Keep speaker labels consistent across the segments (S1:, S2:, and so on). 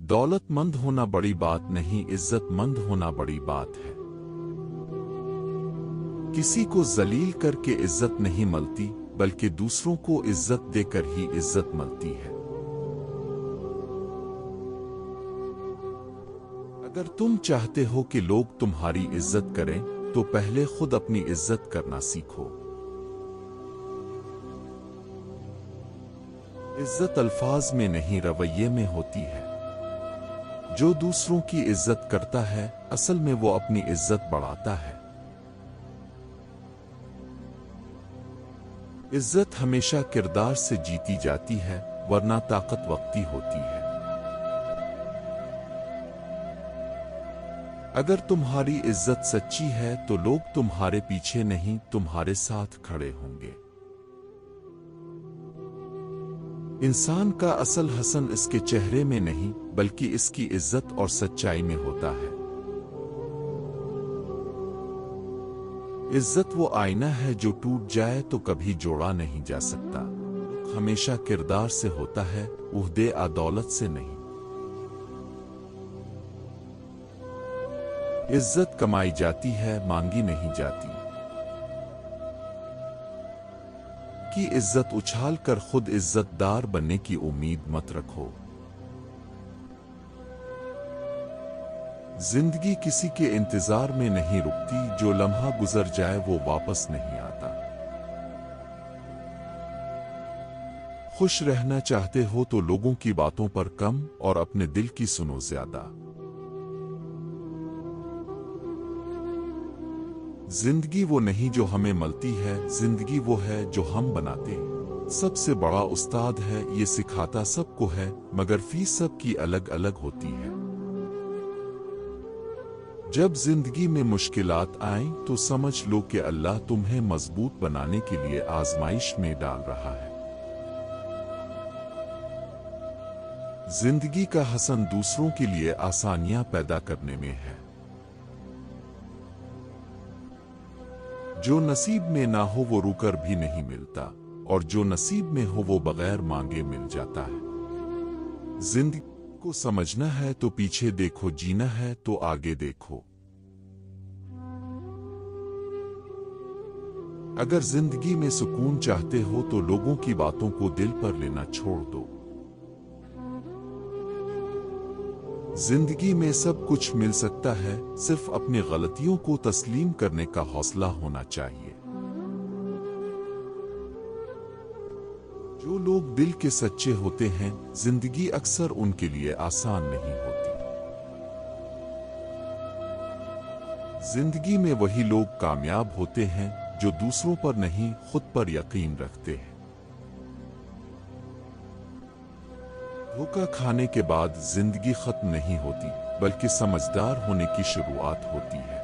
S1: दौलत मंद होना बड़ी बात नहीं, इज्जत मंद होना बड़ी बात है। किसी को जलील करके इज्जत नहीं मिलती, बल्कि दूसरों को इज्जत देकर ही इज्जत मिलती है। अगर तुम चाहते हो कि लोग तुम्हारी इज्जत करें, तो पहले खुद अपनी इज्जत करना सीखो। इज्जत अल्फाज में नहीं, रवैये में होती है। जो दूसरों की इज्जत करता है, असल में वो अपनी इज्जत बढ़ाता है। इज्जत हमेशा किरदार से जीती जाती है, वरना ताकत वक्ती होती है। अगर तुम्हारी इज्जत सच्ची है तो लोग तुम्हारे पीछे नहीं, तुम्हारे साथ खड़े होंगे। इंसान का असल हसन इसके चेहरे में नहीं, बल्कि इसकी इज्जत और सच्चाई में होता है। इज्जत वो आईना है जो टूट जाए तो कभी जोड़ा नहीं जा सकता। हमेशा किरदार से होता है, उहदे आ दौलत से नहीं। इज्जत कमाई जाती है, मांगी नहीं जाती। की इज्जत उछाल कर खुद इज्जतदार बनने की उम्मीद मत रखो। जिंदगी किसी के इंतजार में नहीं रुकती, जो लम्हा गुजर जाए वो वापस नहीं आता। खुश रहना चाहते हो तो लोगों की बातों पर कम और अपने दिल की सुनो ज्यादा। जिंदगी वो नहीं जो हमें मिलती है, जिंदगी वो है जो हम बनाते हैं। सबसे बड़ा उस्ताद है, ये सिखाता सबको है, मगर फीस सबकी अलग अलग होती है। जब जिंदगी में मुश्किलात आएं तो समझ लो कि अल्लाह तुम्हें मजबूत बनाने के लिए आजमाइश में डाल रहा है। जिंदगी का हसन दूसरों के लिए आसानियां पैदा करने में है। जो नसीब में ना हो वो रुकर भी नहीं मिलता, और जो नसीब में हो वो बगैर मांगे मिल जाता है। जिंदगी को समझना है तो पीछे देखो, जीना है तो आगे देखो। अगर जिंदगी में सुकून चाहते हो तो लोगों की बातों को दिल पर लेना छोड़ दो। जिंदगी में सब कुछ मिल सकता है, सिर्फ अपनी गलतियों को तस्लीम करने का हौसला होना चाहिए। जो लोग दिल के सच्चे होते हैं, जिंदगी अक्सर उनके लिए आसान नहीं होती। जिंदगी में वही लोग कामयाब होते हैं जो दूसरों पर नहीं, खुद पर यकीन रखते हैं। धोखा खाने के बाद जिंदगी खत्म नहीं होती, बल्कि समझदार होने की शुरुआत होती है।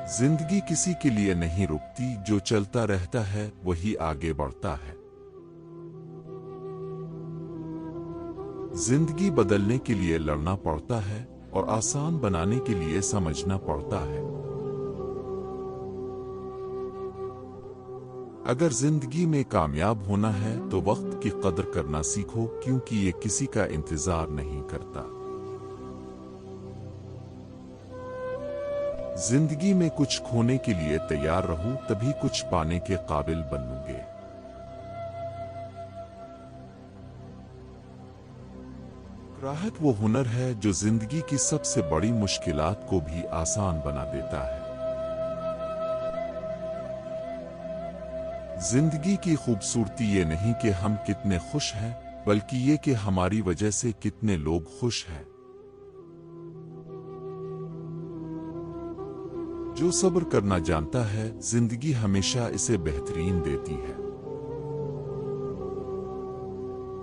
S1: जिंदगी किसी के लिए नहीं रुकती, जो चलता रहता है वही आगे बढ़ता है। जिंदगी बदलने के लिए लड़ना पड़ता है, और आसान बनाने के लिए समझना पड़ता है। अगर जिंदगी में कामयाब होना है तो वक्त की कदर करना सीखो, क्योंकि ये किसी का इंतजार नहीं करता। जिंदगी में कुछ खोने के लिए तैयार रहो, तभी कुछ पाने के काबिल बनोगे। राहत वो हुनर है जो जिंदगी की सबसे बड़ी मुश्किलात को भी आसान बना देता है। जिंदगी की खूबसूरती ये नहीं कि हम कितने खुश हैं, बल्कि ये कि हमारी वजह से कितने लोग खुश हैं। जो सब्र करना जानता है, जिंदगी हमेशा इसे बेहतरीन देती है।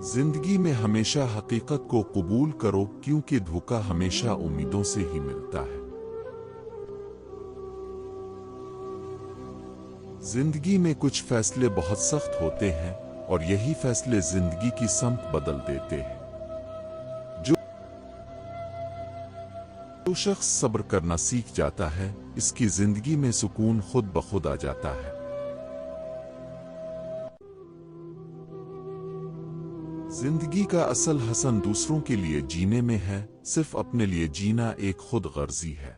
S1: जिंदगी में हमेशा हकीकत को कबूल करो, क्योंकि धोखा हमेशा उम्मीदों से ही मिलता है। जिंदगी में कुछ फैसले बहुत सख्त होते हैं, और यही फैसले जिंदगी की समत बदल देते हैं। जो शख्स सब्र करना सीख जाता है, इसकी जिंदगी में सुकून खुद ब खुद आ जाता है। जिंदगी का असल हसन दूसरों के लिए जीने में है, सिर्फ अपने लिए जीना एक खुद गर्जी है।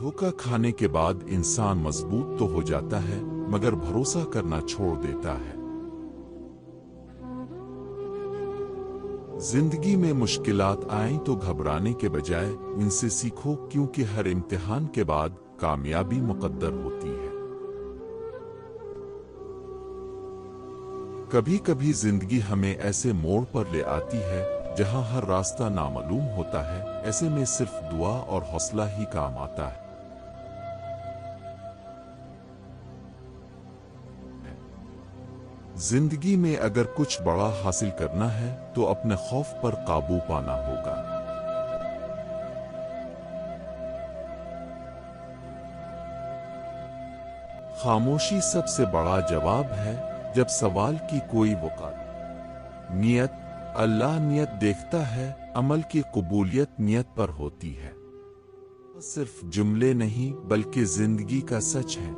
S1: धोखा खाने के बाद इंसान मजबूत तो हो जाता है, मगर भरोसा करना छोड़ देता है। जिंदगी में मुश्किलात आएं तो घबराने के बजाय इनसे सीखो, क्योंकि हर इम्तिहान के बाद कामयाबी मुकद्दर होती है। कभी कभी जिंदगी हमें ऐसे मोड़ पर ले आती है जहां हर रास्ता नामालूम होता है। ऐसे में सिर्फ दुआ और हौसला ही काम आता है। जिंदगी में अगर कुछ बड़ा हासिल करना है तो अपने खौफ पर काबू पाना होगा। खामोशी सबसे बड़ा जवाब है जब सवाल की कोई वक़्त। नियत, अल्लाह नियत देखता है, अमल की कबूलियत नियत पर होती है। सिर्फ जुमले नहीं बल्कि जिंदगी का सच है।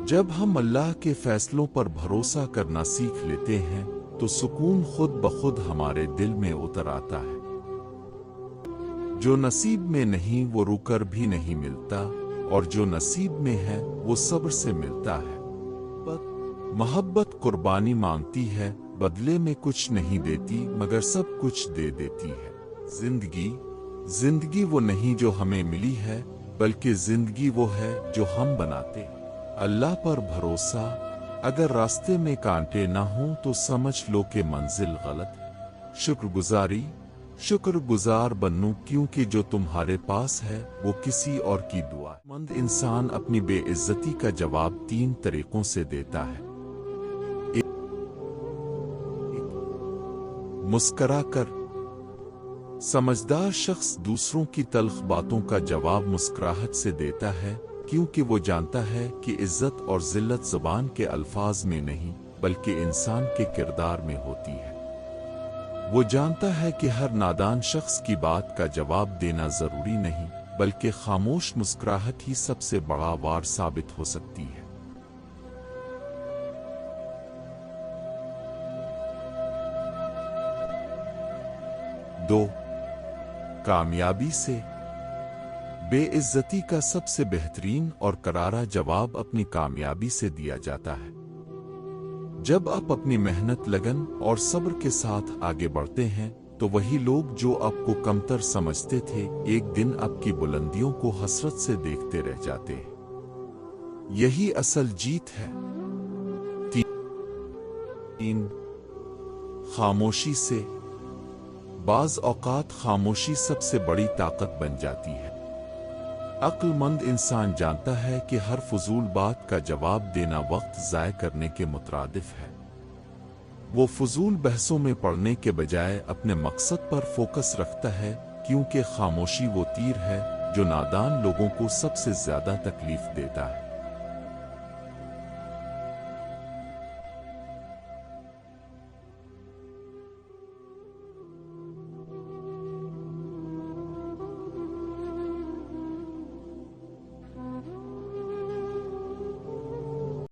S1: जब हम अल्लाह के फैसलों पर भरोसा करना सीख लेते हैं तो सुकून खुद ब खुद हमारे दिल में उतर आता है। जो नसीब में नहीं वो रुकर भी नहीं मिलता, और जो नसीब में है वो सब्र से मिलता है। मोहब्बत कुर्बानी मांगती है, बदले में कुछ नहीं देती मगर सब कुछ दे देती है। जिंदगी वो नहीं जो हमें मिली है, बल्कि जिंदगी वो है जो हम बनाते। अल्लाह पर भरोसा, अगर रास्ते में कांटे ना हो तो समझ लो कि मंजिल गलत। शुक्रगुजार बनूं, क्योंकि जो तुम्हारे पास है वो किसी और की दुआ। मंद इंसान अपनी बेइज्जती का जवाब 3 तरीकों से देता है। मुस्करा कर। समझदार शख्स दूसरों की तल्ख बातों का जवाब मुस्कुराहट से देता है, क्योंकि वो जानता है कि इज्जत और जिल्लत ज़ुबान के अल्फाज में नहीं बल्कि इंसान के किरदार में होती है। वो जानता है कि हर नादान शख्स की बात का जवाब देना जरूरी नहीं, बल्कि खामोश मुस्कुराहट ही सबसे बड़ा वार साबित हो सकती है। दो, कामयाबी से। बेइज्जती का सबसे बेहतरीन और करारा जवाब अपनी कामयाबी से दिया जाता है। जब आप अपनी मेहनत, लगन और सब्र के साथ आगे बढ़ते हैं तो वही लोग जो आपको कमतर समझते थे एक दिन आपकी बुलंदियों को हसरत से देखते रह जाते हैं। यही असल जीत है। 3, खामोशी से। बाज़ औक़ात खामोशी सबसे बड़ी ताकत बन जाती है। अक्लमंद इंसान जानता है कि हर फजूल बात का जवाब देना वक्त ज़ाय करने के मुतरादिफ है। वो फजूल बहसों में पड़ने के बजाय अपने मकसद पर फोकस रखता है, क्योंकि खामोशी वो तीर है जो नादान लोगों को सबसे ज्यादा तकलीफ देता है।